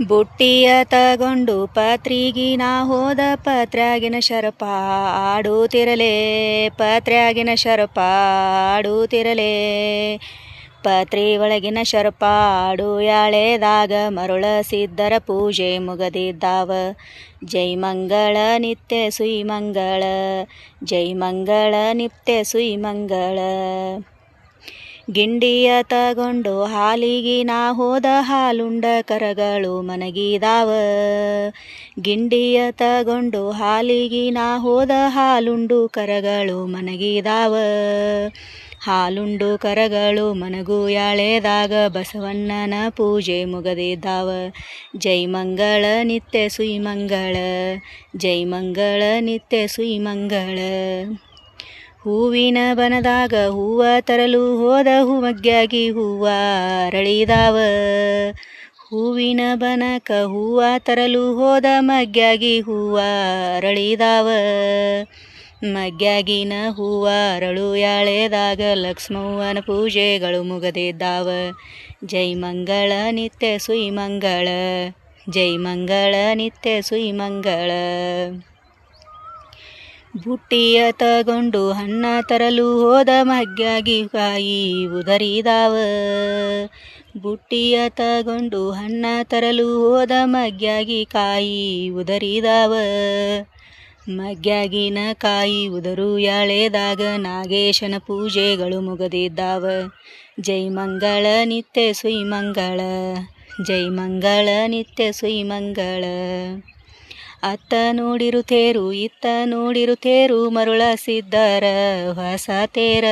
ಬುಟ್ಟಿಯ ತಗೊಂಡು ಪತ್ರಿಗಿ ನಾ ಹೋದ ಪತ್ರ್ಯಾಗಿನ ಶರಪ ಆಡುತ್ತಿರಲೇ ಪತ್ರ್ಯಾಗಿನ ಶರಪ ಆಡುತ್ತಿರಲೇ ಪತ್ರಿ ಒಳಗಿನ ಶರಪ ಆಡು ಯಾಳೆದಾಗ ಮರುಳ ಸಿದ್ಧರ ಪೂಜೆ ಮುಗದಿದ್ದಾವ. ಜೈ ಮಂಗಳ ನಿತ್ಯ ಸುಯಿ ಮಂಗಳ, ಜೈ ಮಂಗಳ ನಿತ್ಯ ಸುಯಿ ಮಂಗಳ. ಗಿಂಡಿಯ ತಗೊಂಡು ಹಾಲಿಗಿ ನಾ ಹೋದ ಹಾಲುಂಡ ಕರಗಳು ಮನಗಿದಾವ. ಗಿಂಡಿಯ ತಗೊಂಡು ಹಾಲಿಗಿ ನಾ ಹೋದ ಹಾಲುಂಡು ಕರಗಳು ಮನಗಿದಾವ. ಹಾಲುಂಡು ಕರಗಳು ಮನಗು ಯಾಳೆದಾಗ ಬಸವಣ್ಣನ ಪೂಜೆ ಮುಗದಿದ್ದಾವ. ಜೈ ಮಂಗಳ ನಿತ್ಯ ಸುಯಿ ಮಂಗಳ, ಜೈ ಮಂಗಳ ನಿತ್ಯ ಸುಯಿ ಮಂಗಳ. ಹೂವಿನ ಬನದಾಗ ಹೂವ ತರಲು ಹೋದ ಹೂಮಗ್ಯಾಗಿ ಹೂವ ಅರಳಿದಾವ. ಹೂವಿನ ಬನಕ ಹೂವ ತರಲು ಹೋದ ಮಗ್ಯಾಗಿ ಹೂವ ಅರಳಿದಾವ. ಮಗ್ಯಾಗಿನ ಹೂವ ಅರಳು ಯಾಳೆದಾಗ ಲಕ್ಷ್ಮವ್ವನ ಪೂಜೆಗಳು ಮುಗದಿದ್ದಾವ. ಜೈ ಮಂಗಳ ನಿತ್ಯ ಸುಯಿ ಮಂಗಳ, ಜೈ ಮಂಗಳ ನಿತ್ಯ ಸುಯಿ ಮಂಗಳ. ಬುಟ್ಟಿಯ ತಗೊಂಡು ಹಣ್ಣ ತರಲು ಹೋದ ಮಗ್ಯಾಗಿ ಕಾಯಿ ಉದರಿದಾವ. ಬುಟ್ಟಿಯ ತಗೊಂಡು ಹಣ್ಣ ತರಲು ಹೋದ ಮಗ್ಯಾಗಿ ಕಾಯಿ ಉದರಿದಾವ. ಮಗ್ಯಾಗಿನ ಕಾಯಿ ಉದರು ಯಾಳೆದಾಗ ನಾಗೇಶನ ಪೂಜೆಗಳು ಮುಗದಿದ್ದಾವ. ಜೈ ಮಂಗಳ ನಿತ್ಯ ಸುಯಿ ಮಂಗಳ, ಜೈ ಮಂಗಳ ನಿತ್ಯ ಸುಯಿ ಮಂಗಳ. ಅತ್ತ ನೋಡಿರು ತೇರು ಇತ್ತ ನೋಡಿರು ತೇರು ಮರುಳ ಸಿದ್ಧರ ಹೊಸ ತೇರ.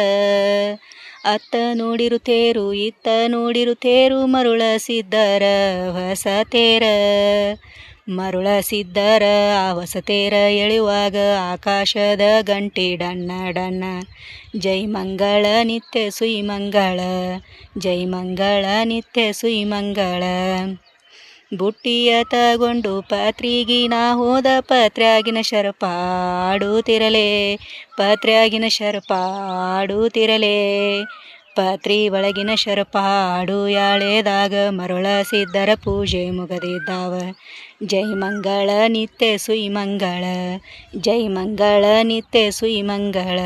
ಅತ್ತ ನೋಡಿರು ತೇರು ಇತ್ತ ನೋಡಿರು ತೇರು ಮರುಳ ಸಿದ್ಧರ ಹೊಸ ತೇರ. ಮರುಳ ಸಿದ್ಧರ ಆ ಹೊಸ ತೇರ ಎಳೆಯುವಾಗ ಆಕಾಶದ ಗಂಟೆ ಡಣ್ಣ ಡಣ್ಣ. ಜೈ ಮಂಗಳ ನಿತ್ಯ ಸುಯಿ ಮಂಗಳ, ಜೈ ಮಂಗಳ ನಿತ್ಯ ಸುಯಿ ಮಂಗಳ. ಬುಟ್ಟಿಯ ತಗೊಂಡು ಪತ್ರಿಗಿ ನಾ ಹೋದ ಪತ್ರ್ಯಾಗಿನ ಶರಪ ಆಡುತ್ತಿರಲೇ ಪತ್ರ್ಯಾಗಿನ ಶರಪ ಆಡುತ್ತಿರಲೇ. ಪತ್ರಿ ಒಳಗಿನ ಶರಪ ಆಡು ಯಾಳೆದಾಗ ಮರುಳ ಸಿದ್ಧರ ಪೂಜೆ ಮುಗದಿದ್ದಾವ. ಜೈ ಮಂಗಳ ನಿತ್ಯ ಸುಯಿ ಮಂಗಳ, ಜೈ ಮಂಗಳ ನಿತ್ಯ ಸುಯಿ ಮಂಗಳ.